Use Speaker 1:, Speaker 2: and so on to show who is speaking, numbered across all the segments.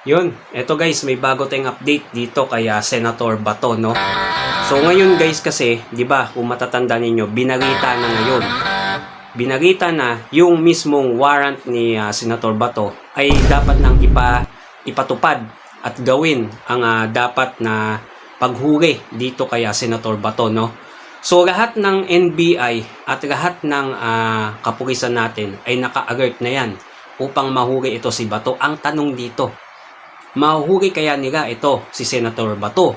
Speaker 1: Yun, eto guys, may bago tayong update dito kay Senator Bato, no? So ngayon guys kasi, 'di ba, kung matatanda ninyo, binarita na ngayon. Binarita na yung mismong warrant ni Senator Bato ay dapat nang ipatupad at gawin ang dapat na paghuli dito kay Senator Bato, no? So lahat ng NBI at lahat ng kapulisan natin ay naka-alert na yan upang mahuli ito si Bato. Ang tanong dito, mahuhuli kaya nila ito si Senator Bato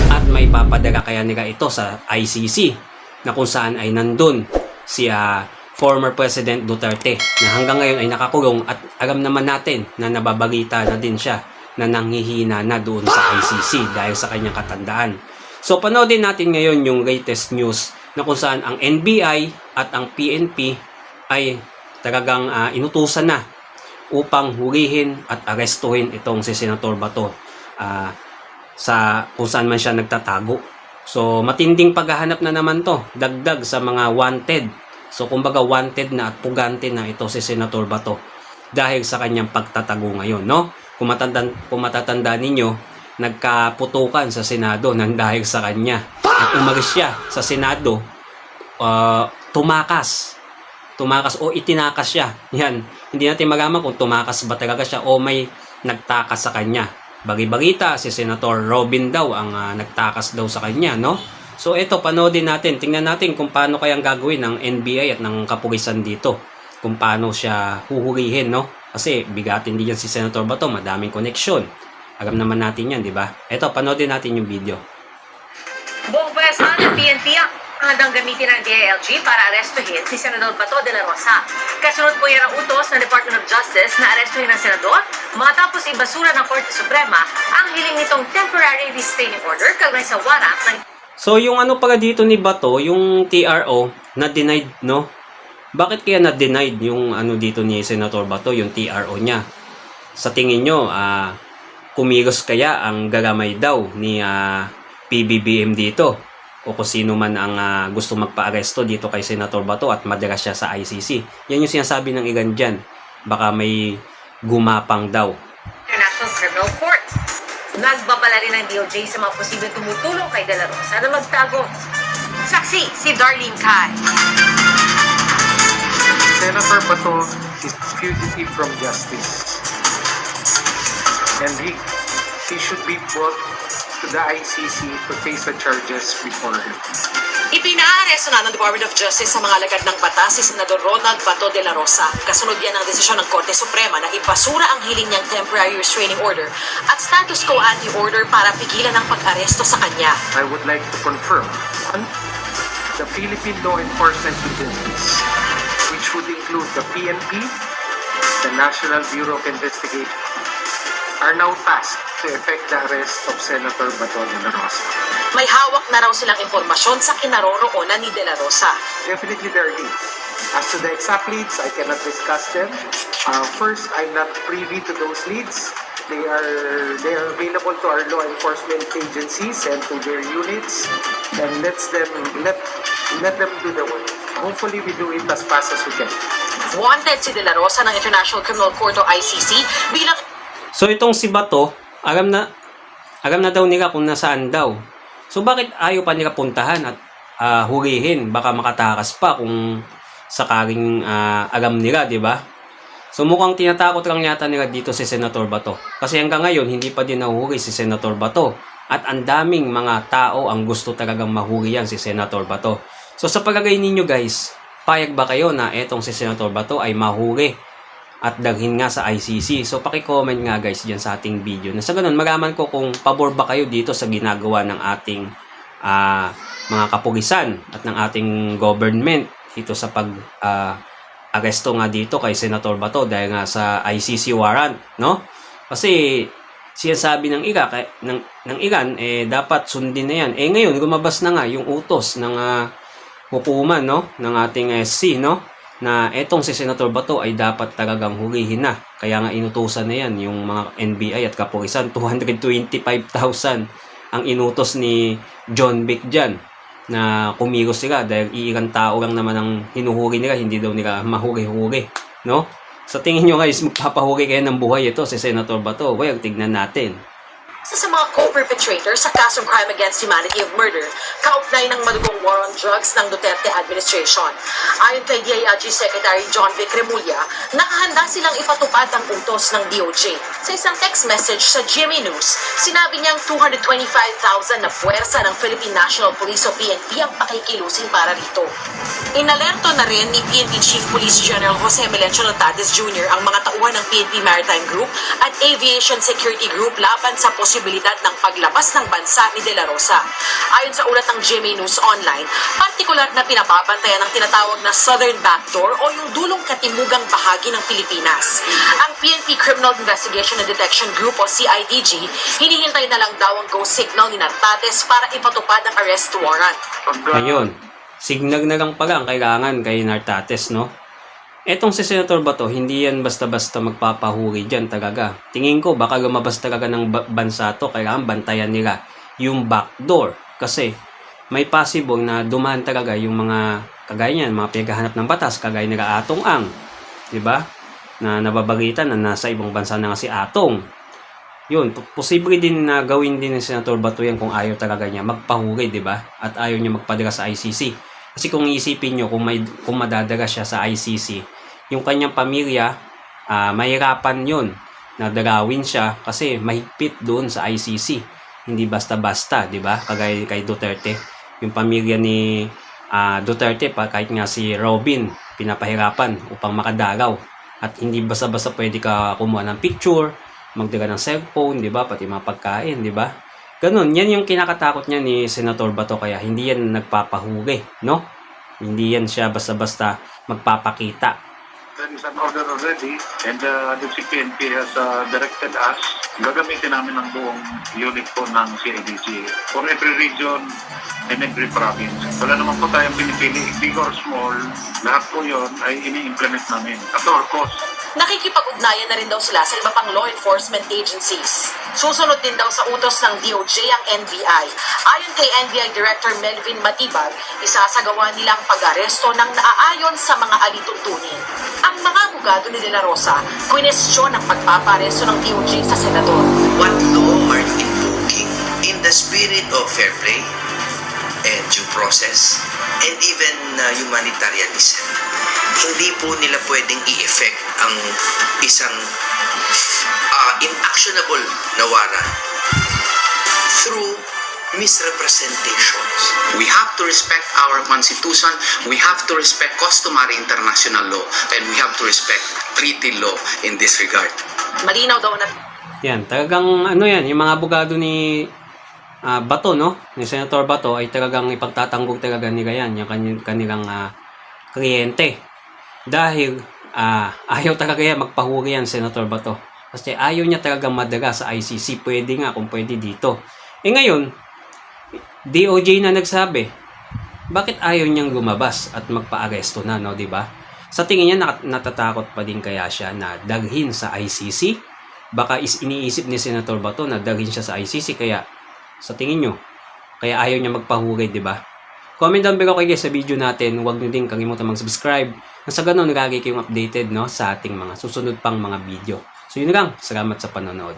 Speaker 1: at may papadala kaya nila ito sa ICC na kung saan ay nandun si former President Duterte na hanggang ngayon ay nakakulong at alam naman natin na nababalita na din siya na nanghihina na doon sa ICC dahil sa kanyang katandaan. So panoodin natin ngayon yung latest news na kung saan ang NBI at ang PNP ay talagang inutusan na upang hulihin at arestuhin itong si Senator Bato sa kung saan man siya nagtatago. So matinding paghahanap na naman to, dagdag sa mga wanted. So kumbaga wanted na at pugante na ito si Senator Bato dahil sa kanyang pagtatago ngayon, no? Kung matatanda ninyo, nagkaputukan sa Senado nang dahil sa kanya. At umalis siya sa Senado, tumakas o itinakas siya. Yan, hindi natin malaman kung tumakas ba talaga siya o may nagtakas sa kanya. Bagi-bagita, si Senator Robin daw ang nagtakas daw sa kanya, no? So ito, panoodin natin, tingnan natin kung paano kayang gagawin ng NBI at ng kapulisan dito. Kung paano siya huhulihin, no? Kasi bigatin din yan si Senator Bato, madaming koneksyon. Alam naman natin yan, di ba? Ito, panoodin natin yung video.
Speaker 2: Buong pwesto ng PNP ang handang gamitin ng DILG para arestuhin si Senador Bato de la Rosa. Kasunod po yan ang utos ng Department of Justice na arestuhin ang senador matapos ibasura ng Korte Suprema ang hiling nitong temporary restraining order kaugnay sa warrant ng...
Speaker 1: So yung ano pala dito ni Bato, yung TRO na denied, no? Bakit kaya na denied yung ano dito ni Senator Bato, yung TRO niya? Sa tingin nyo, kumilos kaya ang gagamay daw ni PBBM dito o kung sino man ang gusto magpa-aresto dito kay Senator Bato at madala siya sa ICC. Yan yung sinasabi ng ilan dyan. Baka may gumapang daw.
Speaker 2: International Criminal Court. Nagbabala rin ng DOJ sa mga posibleng tumutulong kay De La Rosa na magtago. Saksi, si Darlene Kai.
Speaker 3: Senator Bato is fugitive from justice. And he should be brought to the ICC to face the charges before him.
Speaker 4: Ipinaaresto na ng Department of Justice sa mga alagad ng batas si Senador Ronald Bato de la Rosa. Kasunod yan ang desisyon ng Korte Suprema na ibasura ang hiling niyang temporary restraining order at status quo ante order para pigilan ang pag-aresto sa kanya.
Speaker 3: I would like to confirm, one, the Philippine Law Enforcement Agencies, which would include the PNP, the National Bureau of Investigation, are now tasked to effect the arrest of Senator Bato de la Rosa.
Speaker 4: May hawak na raw silang impormasyon sa kinaroroonan ni De La Rosa.
Speaker 3: Definitely there are leads. As to the exact leads, I cannot discuss them. First, I'm not privy to those leads. They are available to our law enforcement agencies and to their units, and let them do the work. Hopefully, we do it as fast as we can.
Speaker 4: Wanted si De La Rosa ng International Criminal Court o ICC bilang...
Speaker 1: So itong si Bato, alam na daw nila kung nasaan daw. So bakit ayaw pa nila puntahan at hulihin? Baka makatakas pa kung sakaling alam nila, di ba? So mukhang tinatakot lang yata nila dito si Senator Bato. Kasi hanggang ngayon, hindi pa din nahuhuli si Senator Bato. At ang daming mga tao ang gusto talagang mahuli yan si Senator Bato. So sa palagay ninyo guys, payag ba kayo na etong si Senator Bato ay mahuli at dalhin nga sa ICC? So paki-comment nga guys diyan sa ating video. Na sa ganun, malaman ko kung pabor ba kayo dito sa ginagawa ng ating mga kapulisan at ng ating government dito sa pag-aresto nga dito kay Senator Bato dahil nga sa ICC warrant, no? Kasi sinasabi ng ilan dapat sundin na yan. Ngayon lumabas na nga yung utos ng hukuman, no, ng ating SC, no, na etong si Senator Bato ay dapat talagang hulihin na. Kaya nga inutusan na yan yung mga NBI at kapulisan. 225,000 ang inutos ni John Vic dyan na kumilos sila dahil iilang tao lang naman ang hinuhuli nila, hindi daw nila mahuli-huli, no? Sa tingin nyo guys, magpapahuli kayo ng buhay ito si Senator Bato? Well, tignan natin.
Speaker 4: Isa sa mga co-perpetrators sa kasong crime against humanity of murder, kaugnay ng madugong war on drugs ng Duterte administration. Ayon kay DILG Secretary John Vic Remulla, nakahanda silang ipatupad ang utos ng DOJ. Sa isang text message sa GMA News, sinabi niyang 225,000 na puwersa ng Philippine National Police o PNP ang pakikilusin para rito. Inalerto na rin ni PNP Chief Police General Jose Melencio Notades Jr. ang mga tauhan ng PNP Maritime Group at Aviation Security Group laban sa posibilidad ng paglabas ng bansa ni De La Rosa. Ayon sa ulat ng GMA News Online, partikular na pinababantayan ang tinatawag na Southern Backdoor o yung dulong katimugang bahagi ng Pilipinas. Ang PNP Criminal Investigation and Detection Group o CIDG, hinihintay na lang daw ang go signal ni Natates para ipatupad ang arrest warrant.
Speaker 1: Ngayon, signal na lang pala ang kailangan kay Nartates, no? Etong si Senator Bato, hindi yan basta-basta magpapahuli dyan talaga. Tingin ko, baka lumabas talaga ng bansa to, kailangan bantayan nila yung backdoor. Kasi may possible na dumaan talaga yung mga kagaya niyan, mga pinaghahanap ng batas, kagaya nila Atong Ang. Diba? Na nababalitan na nasa ibang bansa na nga si Atong. Yun, posible din na gawin din ni Senator Bato yan kung ayaw talaga niya magpahuli, diba? At ayaw niya magpadala sa ICC. Kasi kung iisipin nyo, kung madadala siya sa ICC, yung kanyang pamilya, mahirapan yun na dalawin siya kasi mahigpit doon sa ICC. Hindi basta-basta, di ba? Kagaya kay Duterte. Yung pamilya ni Duterte, kahit nga si Robin, pinapahirapan upang makadalaw. At hindi basta-basta pwede ka kumuha ng picture, magdala ng cellphone, di ba? Pati mga pagkain, di ba? Ganun, yan yung kinakatakot niya ni Senator Bato, kaya hindi yan nagpapahuli, no? Hindi yan siya basta-basta magpapakita.
Speaker 5: There is an order already and the CPNP has directed us. Gagamitin namin ang buong unit po ng CIDG for every region and every province. Wala naman po tayong pinipili, big or small, lahat po yun ay ini-implement namin at our cost.
Speaker 4: Nakikipag-ugnayan na rin daw sila sa iba pang law enforcement agencies. Susunod din daw sa utos ng DOJ ang NBI. Ayon kay NBI Director Melvin Matibag, isasagawa nilang pag-aresto ng naaayon sa mga alituntunin. Ang mga abogado ni De La Rosa, kwinestyon ang pagpaparesto ng DOJ sa senador.
Speaker 6: What law are you invoking in the spirit of fair play and due process and even humanitarianism? Hindi po nila pwedeng i-effect ang isang inactionable na warrant through misrepresentations.
Speaker 7: We have to respect our constitution, we have to respect customary international law, and we have to respect treaty law in this regard.
Speaker 4: Malinaw daw na
Speaker 1: Yan, talagang ano yan, yung mga abogado ni Bato, no? Ni Senator Bato ay talagang ipagtatanggol talaga nila yan, yung kanilang kliyente. Dahil ayaw talaga yan magpahuli yan, Senator Bato. Kasi ayaw niya talagang madala sa ICC. Pwede nga kung pwede dito. Ngayon, DOJ na nagsabi, bakit ayaw niyang lumabas at magpa-aresto na, no, di ba? Sa tingin niya, natatakot pa din kaya siya na dalhin sa ICC? Baka iniisip ni Senator Bato na dalhin siya sa ICC, kaya sa tingin nyo, kaya ayaw niya magpahuli, di ba? Comment down below kayo sa video natin. Huwag nyo din kalimutan mag-subscribe. Nang sa ganun, lagi kayong updated, no, sa ating mga susunod pang mga video. So yun lang. Salamat sa panonood.